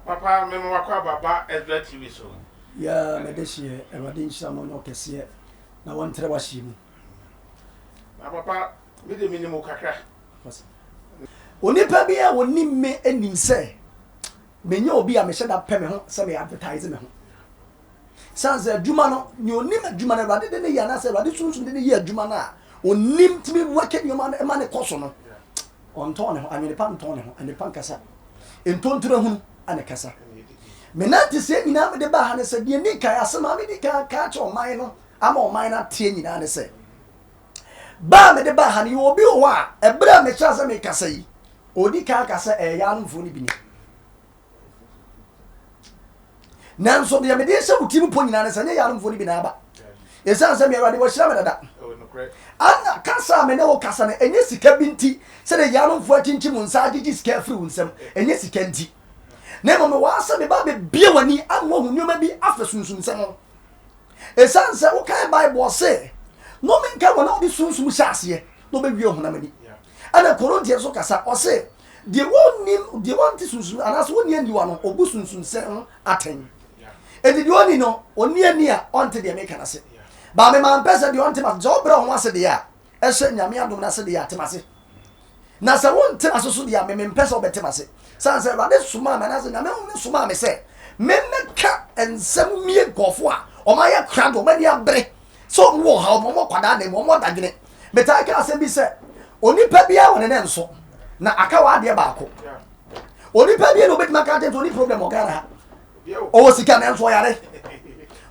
Papa, me wakwa baba Ezra TV so. Ya medeshi Ewade nhyira mo no kese na wontre wahye mu. Na papa, me de minimum kakra. Onipa bia woni me anim se menye obi a mehye da pɛ me ho se me advertise me ho. Sanse adwuma no ni onim adwuma na Ewade de ne ya na se Ewade sunsun de ne ya adwuma na onim timi wake ni ma ne koso no. Onto ne ho anwene pa nto ne ho ane pa nkasa. Entontura hu ane kasa. Menante se nyina me de ba ha ne se de ni kai asema me di ka cho man no ama o man na tie nyina ne se ba me de ba ha ne obi o wa ebra me cha se me kasa yi odi ka kasa ya no mfo ni bi ni nanso de me de se utim po nyina ne se ya no mfo ni bi na ba esan se me Ewade wo hira me dada ana kasa me ne wo kasa ne enye sika bi nti se de ya no mfo atinchi mu nsa agigi sika free unsem enye sika nti na mama wasa me ba be bia wani amwo hu nyoma bi afesunsun se no esanse wo kan Bible say no me nka wona odi sunsun hyase no be wie hu na mani ana Korintians so kasa o say de wonnim de wanti sunsun anaso woni ani wa no obu sunsun se aten edi de woni no oni ani a onte de me kana se ba me man pesa de onte ma jo bra ho ase de ya ehye nyame adom na se de ya temase na se wonte asoso de ya me pesa obetemase sanse Ewade suma ma na se nyame hu suma me se me meka ensem mie gofo a o ma ye kra do ma ni abre so wo ha o mo kwada na mo dagene meta ka asem bi se onipa bia woni ne nso na aka wa de ba ko onipa bia no betima ka te oni problem o gara ha o wo sika na nso yare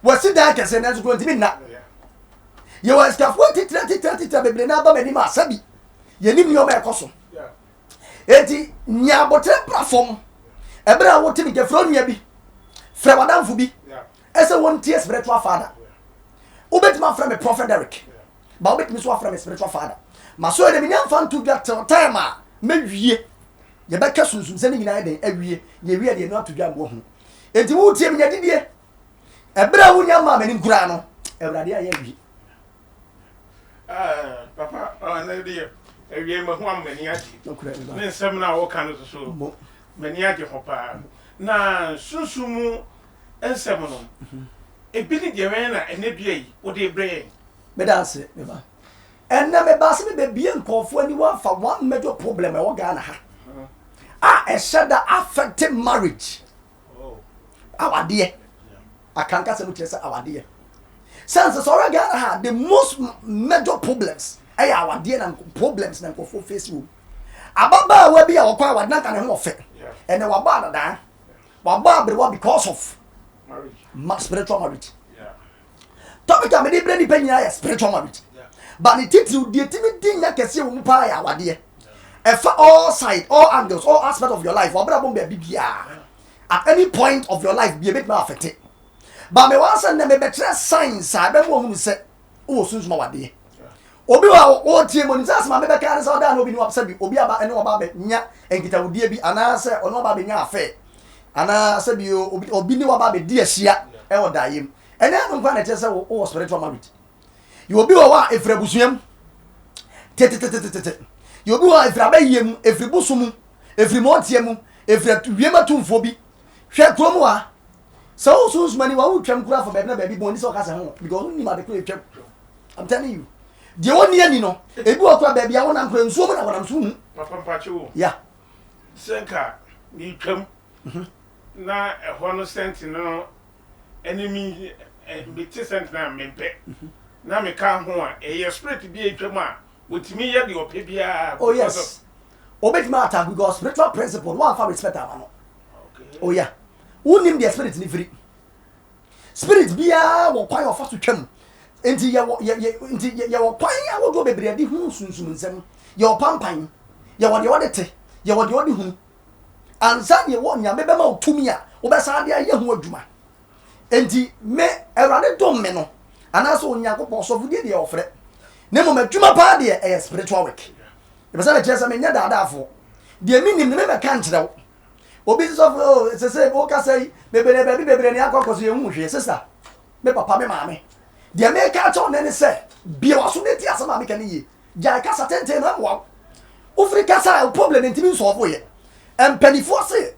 wo si da ka se na nso ko ntimi na ye wa ska 40 bebre na ba mani ma sabi ye nim yo ma ekoso enti nya botre platform ebra wo timi ke fro nya bi fra wadamfo bi ese won tie spiritual father ubetima fra me prophet Derek ba ubetimi so fra me spiritual father ma so de minya mfa ntu dwa time a mewie ye beka sunsun se ni nyina den awie ye wie de no atodwa bo hu enti wo tie minya didie ebra wo nya ma mani nkura no Ewade aye wie Papa, na de ewie ma ho amani ati. Ne nsem na wo kan so mani ati hopa. Na sunsumu ensem no. Ebi ni de wen na ene bia yi wo de bre. Me dance me ba. Enna me ba se me be bia nkofo ani wa fa one major problem e wo ga na ha. A shada affect marriage. Awade. Akanka se no kire se awade. Sense so ga na ha the most major problems ay awade na problems na nkofo face wo. Ababa wa bia wo kwa awade na kan ho ofe. Ene wa ba dada. Wa ba bre because of marriage. Spiritual marriage. Topic am dey brand panya ya spiritual marriage. But the title the timi din ya kese wo mpa ya awade. Efa all side, all angles, all aspects of your life. Wabra bombe bibia. At any point of your life be a bit more affected. But me wan say na me betre signs a be mo hu se o sunsun wade. Obi wa o tie mo ni say ma me be kan say o da na obi ni wapsa bi obi aba ene oba be nya enkita wodie bi ana say ono oba be nya afa. Ana say bi obi ni waba be di ahia e wo dayem. Ene anu kwa na che say o spiritual marriage. You obi wa efrabusuam. You obi wa efrabeyem, efribusumu, efrimotiemu, efrawiema tumfo bi. Hwe kromu wa so many wa twam kura for baby na baby boni so kasa ho because ni ma de kura twam. I'm telling you. De woni ani no, ebi wa kura baby a wona nkura nsuo mo na wona nsuo. Papa mpache wo. Yeah. Senka ni twam. Na ho no sent no enemy bit sent na mempe. Na me ka ho a e spirit bi etwam a wotimi ye de ope bia. Oh yes. Obetima attack because spiritual principle one for respect am no. Okay. Oh yeah. Unim the spirit ni free. Spirit bia wo kwan ofa so twam. Enti ye wo kwan a wo do bebre ade hu sunsun nsem. Ye opampan. Ye wo de odete. Ye wo de odi hu. Ansa ye wo nya beba ma otumi a wo be sa de aye hu adwuma. Enti me Ewade dom me no. Anaso onyankopon so fudie de ofre. Ne mo madwuma pa de e spiritual work. E be sa na kire sa me nya daadafo. De minim ne me ka nkire wo. Obi so say o ka say bebre ni akokoso ye hu hwe sister me papa me maame de me ka cho ne say bia waso ne ti asama me kan yi ja ka satente na wa ofri ka say problem ntimi so ofo ye empanifo say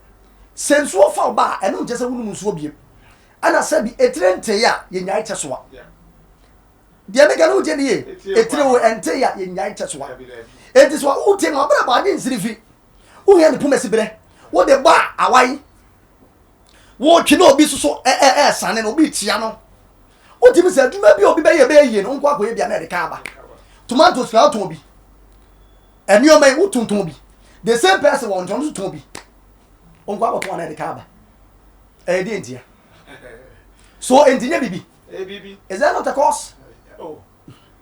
sensuo fa ba eno nje se wonu nsuo biem ana sabi etrente ya ye nyai chesoa dia mega no je die etire wo ente ya ye nyai chesoa enti so wo tie ma bra ba de nsirifi wo he ne pomasi bre wo de ba awai wo twi na obi soso sane no obi tia no wo timi se aduma bi obi be ye no nko akoye bia na de ka ba tomatoes ka to bi eni o mai wo tuntun bi the same person won ton to bi onko akoto na de ka ba di entia so entinye bibi bibi is that not a cause oh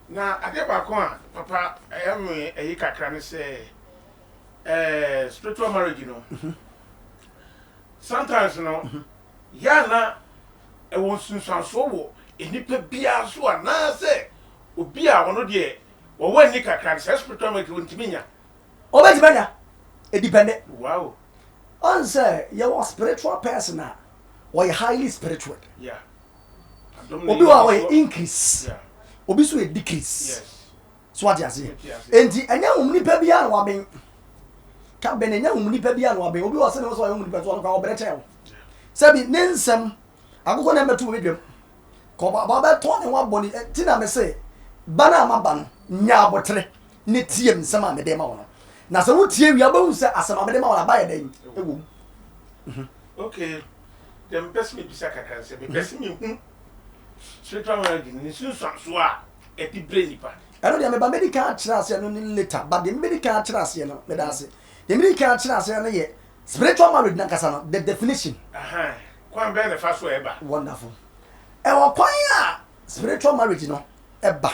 na ade ba ko a papa eyi kakra ne say spiritual marriage no sometimes no ya na won sunsanso wo enipa bia so na say obi a wono de wo wani kakra say spiritual marriage won timinya obeti banya e depend wow on say you are spiritual person or you highly spiritual yeah obi wa we increase yeah obi so a decrease yes so what you say enti enya nipa bia na waben ka ben enya nipa bia na waben obi wa se ne so nipa so ka obere chew sabi nensem akoko na metu we dwam ko ba to ne wa boni ti na me say bana amaba no nya abotre ne tie nsem a me de ma wono na se wo tie wi abahu se asema me de ma wona ba ye den ewo okay dem best me bisa kakra se me best me hu spiritual marriage ni sunsanso a eti brain nipa eno de me ba medical chirase no ni later but the medical chirase no me da se the medical chirase no ye spiritual marriage na kasa no the definition kwan be the first way eba wonderful e wo kwan a spiritual marriage no eba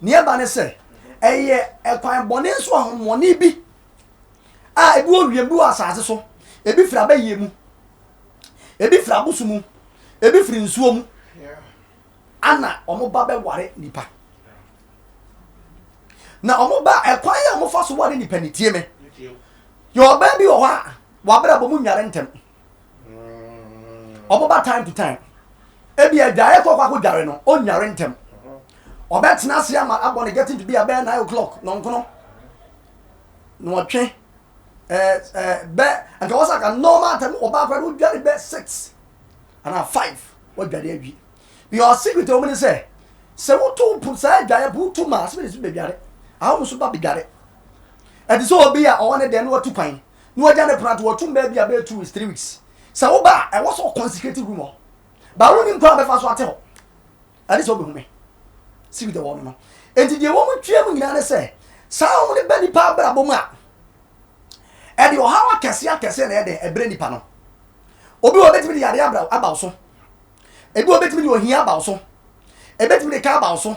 ni eba ne se eye e kwan bone so ahomone bi a ebi owiem bi wa asase so ebi fra ba yemu ebi fra busumu ebi fri nsuo mu ana omo ba be ware nipa na omo ba e kwan ya omo fa so ware nipa ni tie me yo ba bi wo ha wa bra bo mu nyare ntem omo ba time to time ebi e dae ko kwa ko dware no o nyare ntem obetena se ama abone getting to be about 9 o'clock no nkono no twe be anka wasa ka normal time oba kwa do dware be 6 ana 5 o dware awi bi o secret o me say se wo to pu sa dware bu to ma se be dware awu so ba be dware e so obi a o ne de no tu pan no oja ne prat wo tum ba bi about 2 weeks 3 weeks se wo ba e wo so consecrated room o ba wo ni nko abefa so ate ho ade so be hu me secret o no enti de wo mu twa mu nyina ne se sa wo ne ba ni pa bra bo mu a e de o hawa kese na e de e bre nipa no obi wo betimi de yare abra aba so ebi wo betimi de ohia aba so e betimi de ka aba so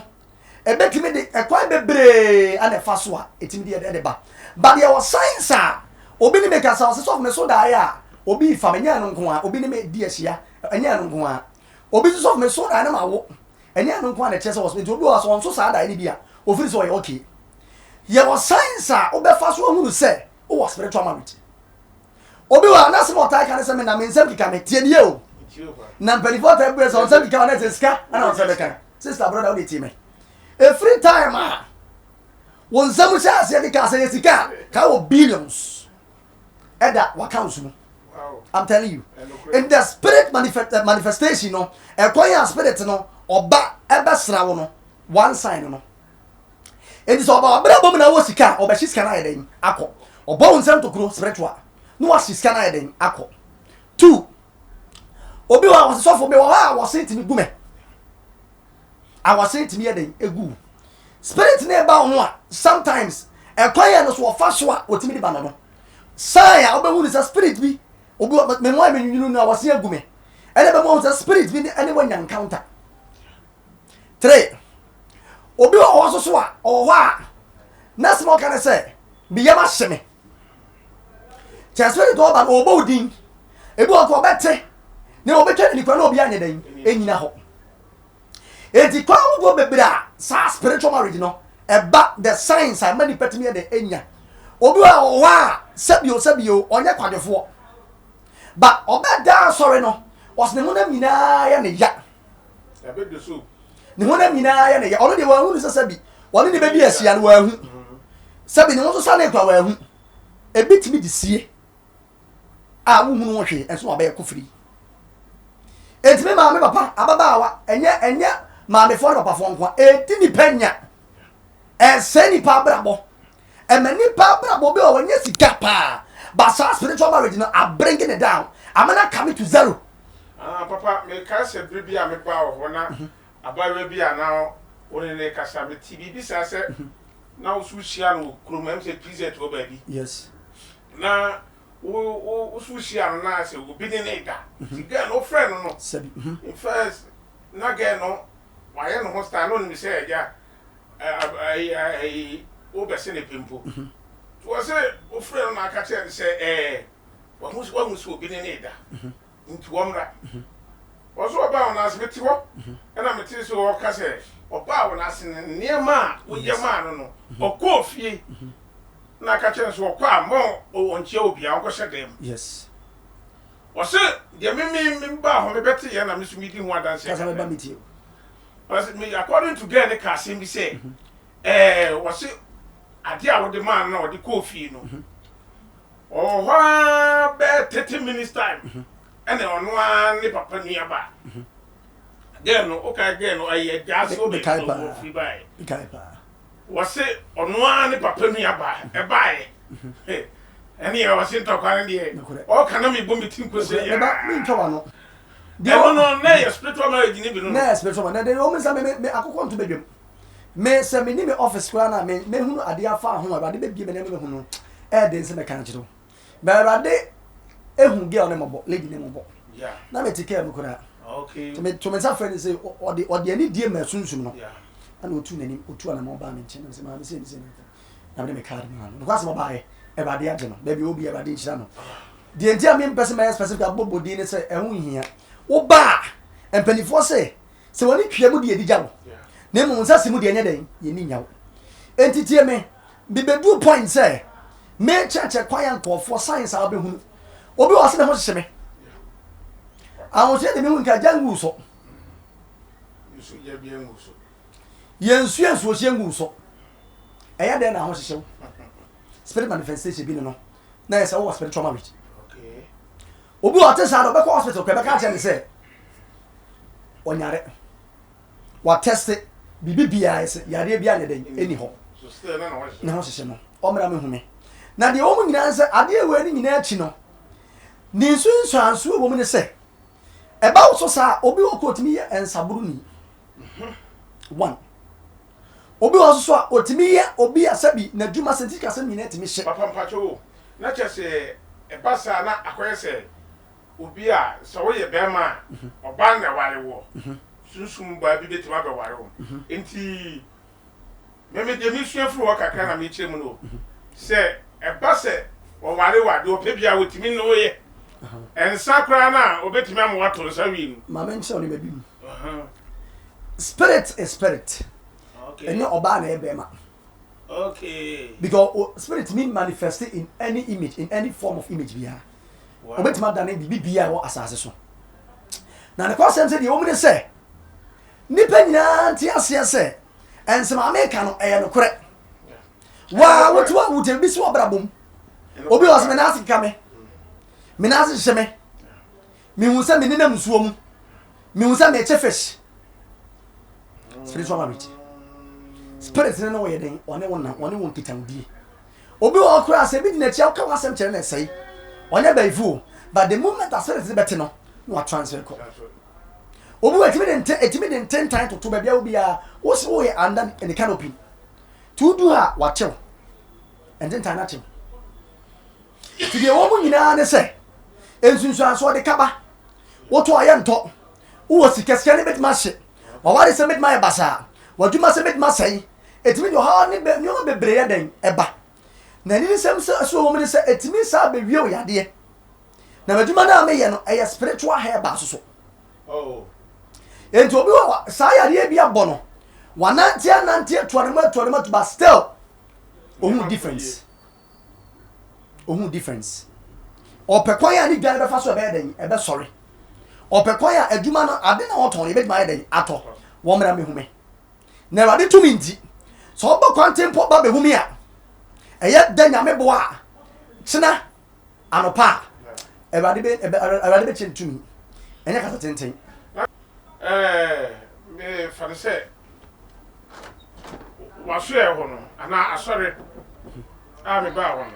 e betimi de ekwan bebre ana fa so a etimi de de ba de wo science a obi ni makeasa so me so da ya obi fa me nya no nko a obi ni me di ahia enya no nko a obi so me so da na ma wo enya no nko a na chese was me obi was on so sa da ni bia ofiri so ye okay ye wo science a obe fa so hunu se o was spiritual marriage obi wa na se mo tai kan se me na me nsem kika me tie nie o na mpelifo ta bre so nsem kika na se ska ana nsem beka sister brother o de tie me a free time a won nsem sha se kika se sika ka wo billions eda wa count su I'm telling you in the spirit manifestation no e koya spirit no oba ebe sra wo no one sign no it is oba bra bom na wo sika oba shi sika na yeden akọ oba nsem to kro spiritual no wa shi sika na yeden akọ 2 obi wa was so for me wa was sent me gume I was sent me yeden egu spirit na eba ho a sometimes e koya no so fa so a otimi di ba no sai a oba hu ni spirit bi obi me mo amenyunu na was ye gume ele be mo spirit bi any one encounter 3 obi wa so so a o wa na small can say bi yama hyeme spirit do ba no obo din ebi o ko bete ne obetwa ni kwa na obi anya dan enyina ho eti kwa wo bebra sa spiritual marriage no eba the signs are many petime de enya obi wa sabio onye kwadefo but obeda sorry no was ne hona mina ya ne ya abed so ne hona mina ya ne ya ono de wa hu se sabi woni ne bebi asia no wa hu sabi ne ho so sa ne kwa wa hu ebitimi de sie a wo hunu wo hwe enso wa be kofiri etime maame papa ababaawa enye maame fo papa fo nko eti ni panya ese ni pa brabo emani pa brabo be o wanya sika pa but spiritual marriage no are bringing it down. I'm not coming to zero. Papa, me kasa bibi a me ba wo na abawe bi a na woni ne kasa me TV bi sa se na wo suhia no kromam se PZ wo ba bi. Yes. Na wo suhia no na se wo bi ne da. Ti ga no friend no. Sabi. In first na ga no wa ye no hosta no ni se ya ai wo be se ne pempo. To say wo friend na ka che se wa musu obi ne da. Nti womra ozo oba ona asbeti ho na meti so wo ka se oba ona asene niema wo yema no okofie na ka chere so okwa mo onche obi a onko shedem. Yes. O se de me ba ho me beti ye na me sumi di ho adanse Kasa me ba meti. O se me according to get the case bi say wo se ade a wo de man na wo de kofie no oh be 30 minutes time ene ono an ni papa ni aba again no okay again no aye gas o be so fi bai wase ono an ni papa ni aba e bai ene e wase ntokwan de o kana me bo metin ko se ya me ntwa no de no na ye spiritual marriage ni bi no na spiritual na de o me sa me akokon to bedwem me se me ni me office kra na me hunu ade afa ho aba de be bi me na me hunu e de nse me kan chiro Berade ehun girl ne mobo lady ne mobo. Yeah. Na me take care me kura. Okay. To me sa friend say odi ani die ma sunsun no. Yeah. Ana otu nani otu ana mo ba me nche na se ma me say na me card me no. Kwase mo ba e bade age no. Baby obi e bade nchira no. Die ntia me person my specific abobo di ne say ehun hia. Wo ba empanifo say se woni twia mu die di jawo. Yeah. Na mu nsa simu die nya den ye ni nyawo. Entitie me bi bedu point say me cheche kwaya nkofo science a behunu obi wase na ho hyeme awon se de me hunka jangu so yusu ya bi engu so yensu ensu so yengu so eya de na ho hyehyew spirit manifestation bi no na esa wo spiritual marriage okay obi wate sa do be ko hospital ko be ka tell me say onyare wa test bibi bia ese yare bia ne den eni ho so still na ho hyehye no o mra me hume na de omu nyina nse ade ewe ni nyina achi no ni nsu ansu omu ne se e ba wo so sa obi okotimi ye ensaburu ni one obi wo so a otimi ye obi asabi na dwuma sentika se nyina timi hye papa mpacho na chese e basa na akoye se obi a so wo ye bema oba na ware wo sunsum ba bi betima be ware wo enti me de mi suafu wo kakra na me chemu no se eba se o ware wade o pebia wotimi no ye ensa kra na obetimi am wato so wi ma menche oni baby spirit is spirit okay ene oba na ebema okay because spirit mean manifested in any image in any form of image bia obetimi da na bibi bia wo asase so na ne kwasem se de o mu ne se nipa nyina nti ase se ensema America no eye no kore wa wotu wa wutem bi so brabom obi was me na asika me me na asihye me me hu se me nina msuo mu me hu se me chefish spiritual marriage spirit ne no ye den one won kitandie obi wa kura se bi di na chia ka wasem kire na sei onye baifu but the moment that spirit is better no no transfer ko obi wa etimi den 10 times to ba bia obi a wo se wo ye under in the canopy to do her wachew and then tana chew to the woman nyina ne se ensunsu anso de kaba woto aye nto wo sikasika ne betima hye wa ware se betima e basa waduma se betima sai etimi do ha ne be nyo bebre ya den eba na ni sem se so wo me se etimi sa be wie o yade na waduma na me ye no e spiritual hair ba so oh enti obi wa sa yade bia bono wanantia tuanema but still ohun difference opekwan ya ni gane be fa so be den e be sorry opekwan ya adwuma no ade na woton e be ma den ato wo mra me hume na rade to mi nti so obo kwantempo ba be hume a eye da nyame bo a chena anopa Everybody be chin to me. And I can't think. Me for the say. Was here one, and I sorry. I'm about one.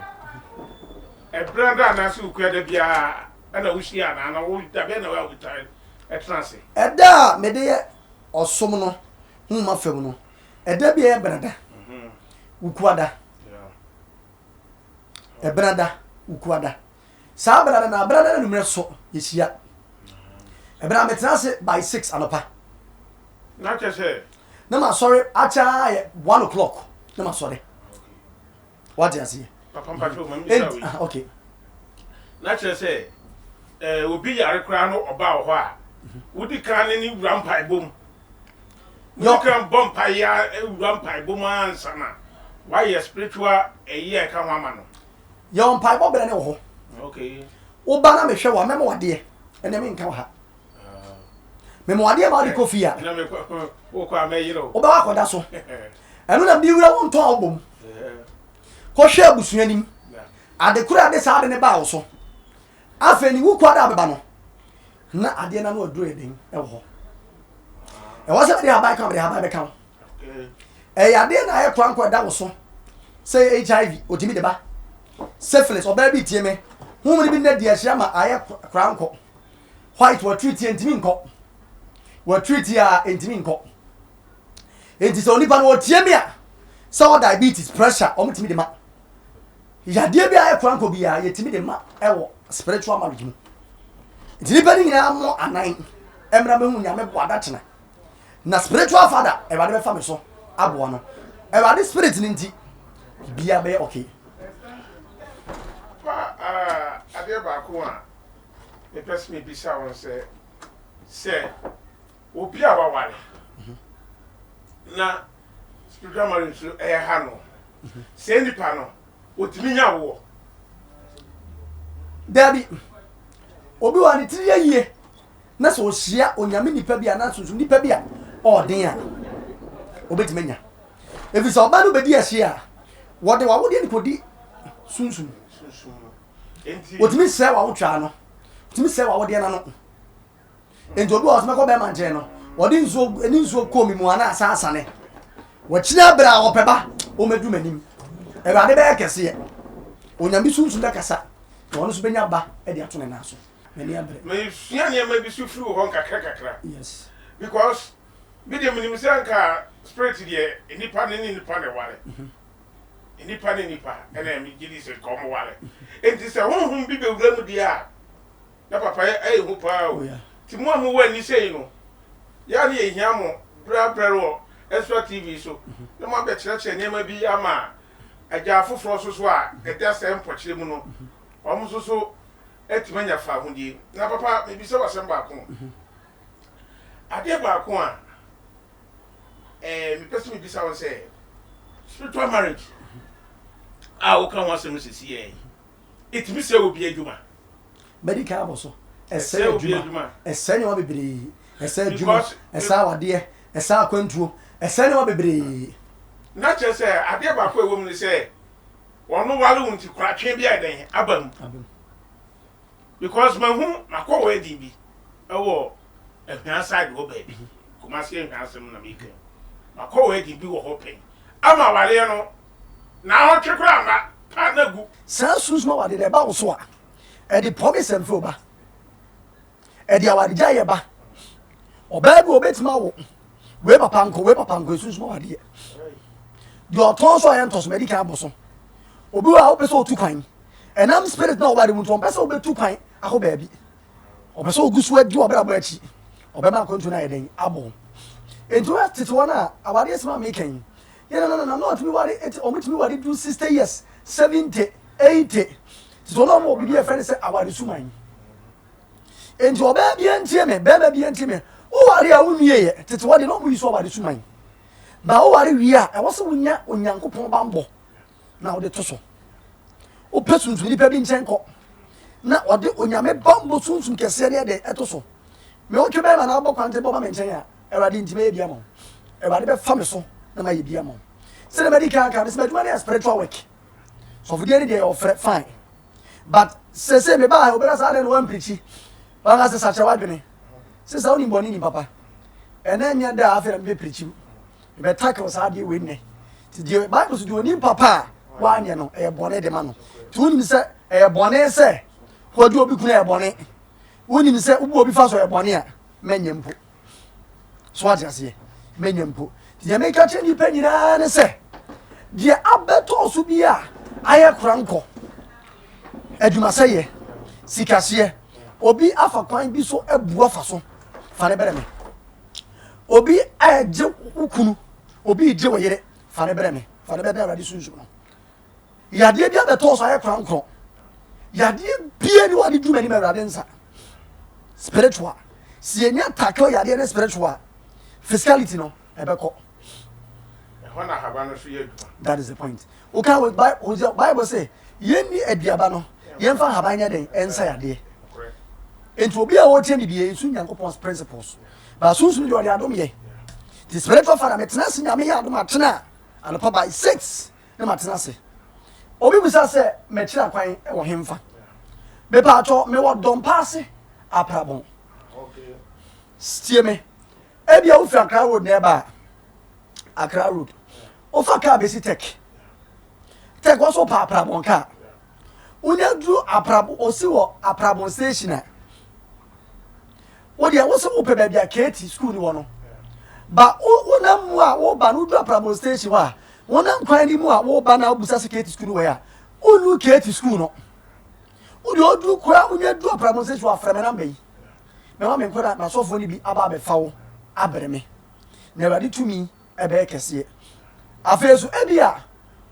A brand and who could be a Ocean, and I would have been away with time at Nancy. At da, Medea or Somono, whom my femono. A debby a brother. Ukwada. A brother, Ukwada. Sabra and a brother and Resso is here. A brother transit by 6 and a pa. Not just say. No, my sorry, at 1 o'clock. No, my sorry. What do you see? Okay. Not just say. Will be a crown about why. Would you can any rampie boom? You can bump a year, rampie boom and sana. Why a spiritual a year come woman? Young pipe up and no. Okay. Oh, Banna may show a memo, dear, and the main cow. Memo, dear, about the coffee. Oh, may you know. Oh, that's so. And when I be won't talk boom. Kosha Buswenim. At the crowd is hard in the bow so. Afeni wu kwada beba na ade na no dreading ewo e wo se be ha bai come be ha bai be come ade na ye kwan kwada wo so say HIV otimi de ba syphilis oba bi tie me hu mu bi na de ahia ma aye kranko white wa treat entimi nko wa treat ya entimi nko enti so ni pa no tie me a so diabetes pressure o mutimi de ma ya de bi aye kranko bi ya yetimi de ma ewo spiritual marriage. It's depending on more and 9. Emra me hunya me boada tena. Na spiritual father e ba de fa me so abo no. E ba de spirit ni nti bia be okay. Ade ba ko a me pese me bisa won say obi a wa ware. Na spiritual marriage e ha no. Say nipa no otimi nya wo. Dabi obi wa ni tiri yie na so hia onyame nipa bia na sunsun nipa bia odin a obetime nya efi so ba no bedi ahia wode wa wode ni kodi sunsun enti otimi se wa wotwa no otimi se wa wode na no enti obi wa so meko be manje no wode nzo ko mi mu ana asasa ne wa kina bra wo peba o medu manim e ba de be kese onyame sunsun da kasa ono so benya ba e de ato ne na so meni abre me sua ne ma bi su fru ho kakra yes because video minim se anka spirit de nipa ne nipa ne ware nipa ne nipa ene mi gidi se kom ware enti se honhom bi be wura mu dia na papa e hu pa o ti mo amu wa ni sei no ya ne ehia mo bra ro extra tv so na mo be kire ne ma bi ama aja foforo so a eda se mpokire mu no omo so etimanya fa hodie na papa me bi se wasem ba ko ade ba ko a me pese me bi sa won say spiritual marriage o kan wasem sisi etimi se obi adwuma medical aboso ese adwuma ese ne wa bebre ese adwuma ese awade ese akwantuo ese ne wa bebre na che say ade ba ko ewom ni say ono wale unti kwa twe bia den abam because mahu makọ wedding bi ewo ehwan side wo baby kuma se ehwan sem na make makọ wedding bi wo hoping ama wale no na ho twekura ma pa na gu sa sus no wade de ba wo so a e de promise em fo ba e de awade ja ye ba oba bi obetima wo we papa nko sus no wade do ton so yen tos medical aboso obi wa opeso otu kwan enam spirit na obade mutu opeso obetu kwan aho baabi opeso ogusu adu obera ba achi obema kontu na yeden abo entu atete na awade esma meken ye no not me wade it omutimi wade do 60 years 70 80 so no mo bi e friend say awade suman entu oba bi entie me beba bi entie me o wade a wumie ye tete wade no mo yi so awade suman ba o wade wi a e wo se wonya onyankopon bambo na ode to so o pesunsun ni pe bi nchenko na ode onyame bambo sunsun kese ne de eto so me o twebe na abo kwante bo ba me nchen ya erade ntime bia mo erade be fa me so na ma ye bia mo se na medical ka se meduma na spiritual work so for the day of fine but se me ba obera sa no wan preach ba ga se sache wadwene se sa oni boni ni papa ena nya da afere me preach be tackle sa de we ne ti je Bible so de oni papa wa anya no e bone de ma no ti oni se e bone se hodu obi kuna e bone oni se ubu obi fa so e bone a menyempo so ati ase menyempo ti je make cha ni pa nyina ne se de abeto so bi a aye kranko adwuma seye sikase obi afa kwan bi so ebu afa so fa ne bere me obi aje ukunu obi je woyere fa ne bere me fa ne bere awade sunsu no yade bia beto so aye kranko yade bia ni wade dwuma ni me awade nsa spiritual si enya tackle yade ne spiritual physicality no ebeko that is the point okay with Bible say yeni aduaba no yemfa habanya den ensa yade enti obi a wotie ni bie nsu nyankopɔn's principles ba sunsu ni ɔde adom ye the spiritual father metena se nyame ya adom atena anopa by 6 na matena se obi bisa se mekira kwan wo hemfa me pa ato me wo dom paase aprabon okay stie me ebia wo fi Accra road na ba Accra road ofa ka besi tek also pa aprabon ka unya dru aprabo osi wo aprabon station a wo dia wo se wo pe bia KT school ni wo no ba wona mu a wo ba no dru aprabon station wa wona kwan ni mu a wo ba na obusa se KT school wo ya onu KT school no wo di odru kwa unya dru aprabon station wa frame na mbai me wa me nkoda na sofo ni bi aba be fa wo abere me na Awurade tumi ebe kese afesu ebia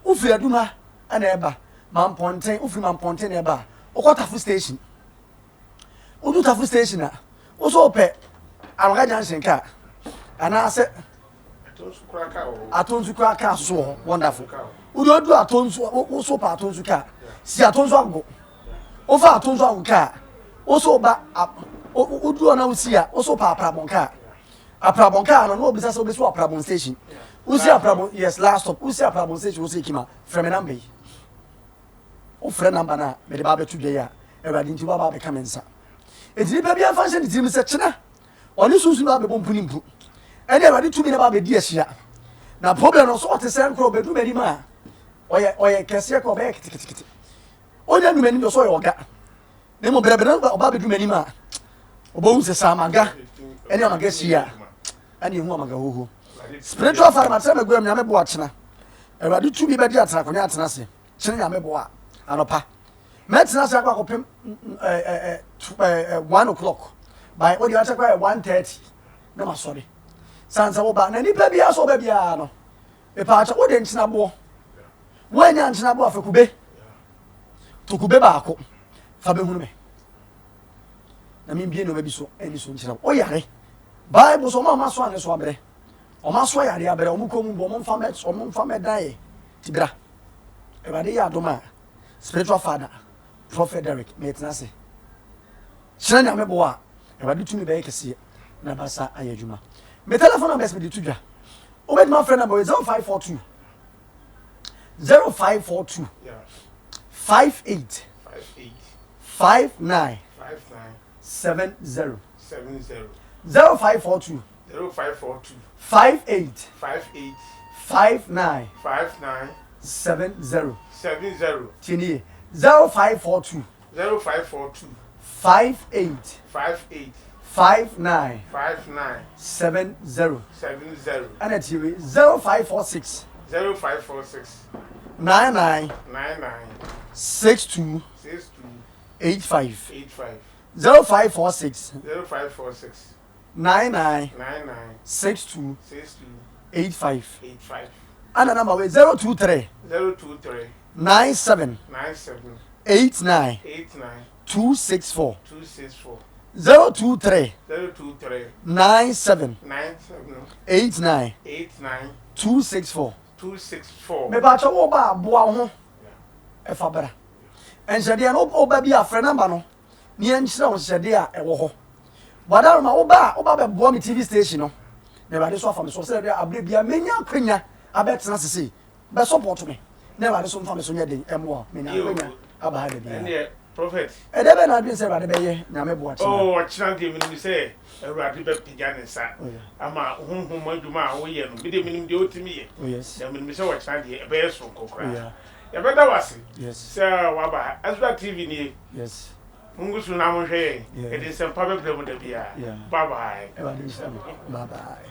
wo fi aduma ana eba Mamponten ufri Mamponten eba okota station odu tafu station a oso pe anoga junction ka ana ase atonsu kraka so wonderful odu atonsu oso pa atonsu ka si atonsu ago ofa atonsu ago ka oso ba odu ona usia oso pa aprabon ka no obisa so obiso aprabon station usi aprabon yes last stop usi aprabon station usi kima from number o friend number na me de ba betu dwe ya Awurade nti ba be kamensa enti ba bia fa hye ntim se kyena oni sunsun ba be bompuni mpu ene Awurade tumi na ba be di ahia na problem no so o te se nkro be du mani ma oye kese ko be kitikiti onya nu mani so yo ga ne mo brebe na ba be du mani ma obo unse samaga ene amaga hia ene hu amaga hoho spiritual farmers me gwam nyame bo akyena Awurade tumi be di atena konya atena se kyena nyame bo a anopa metna sa kwa kopem 1 o'clock by odi ata kwa 1:30 na ma sorry sansa wo ba na ni pa bia so ba bia no e pa acha wo de ntina bo wo nya ntina bo afekube to kube ba ako fa be hunu me na mi bie no ba bi so eni so ntina o yare Bible so ma so ane so abre o ma so yare abre o mu ko mu bo mo mfa me dai tibra e ba de ya doma spiritual father Prophet Derek metnase kyerɛ nyame bo a Awurade tumi bɛyɛ kɛseɛ na basa ayɛ adwuma me telephone number is me de tudwa obedi my friend number is 0542 yeah 58 59 70 0542 58 59 70 Tini 0542 58 59 70 and at 0546 99 62 85 0546 99 62 85 and the number is 023 97 89 264 023 97 89 264 me ba cha wo ba boa ho e fa bra enhyede no oba bi afre number no ni enhyira wo hyede a e wo ho badaro ma wo ba be boa me TV station no me ba de so afa me so se de abre bia menya kwanya abetena sese be support me na ba de so mfa me so nya den emwo me nya kwanya aba ha de bia prophet Edebe na adwin se Awurade bɛyɛ nyame boa kyena. Oh, kyena de minim sɛ Awurade bɛpagya ne nsa ama honhom adwuma a woyɛ no mede minim deɛ wotumi yɛ. Oh yes. Na minim sɛ wɔkyena deɛ ɛbɛyɛ so nkokora. Yɛbɛda wase. Yes. Sɛ waba Azra TV nie. Yes. Mungu so na mo hwɛ yɛn. Ɛde nsɛmpa bɛbrɛ mu da bia. Bye bye. Bye bye.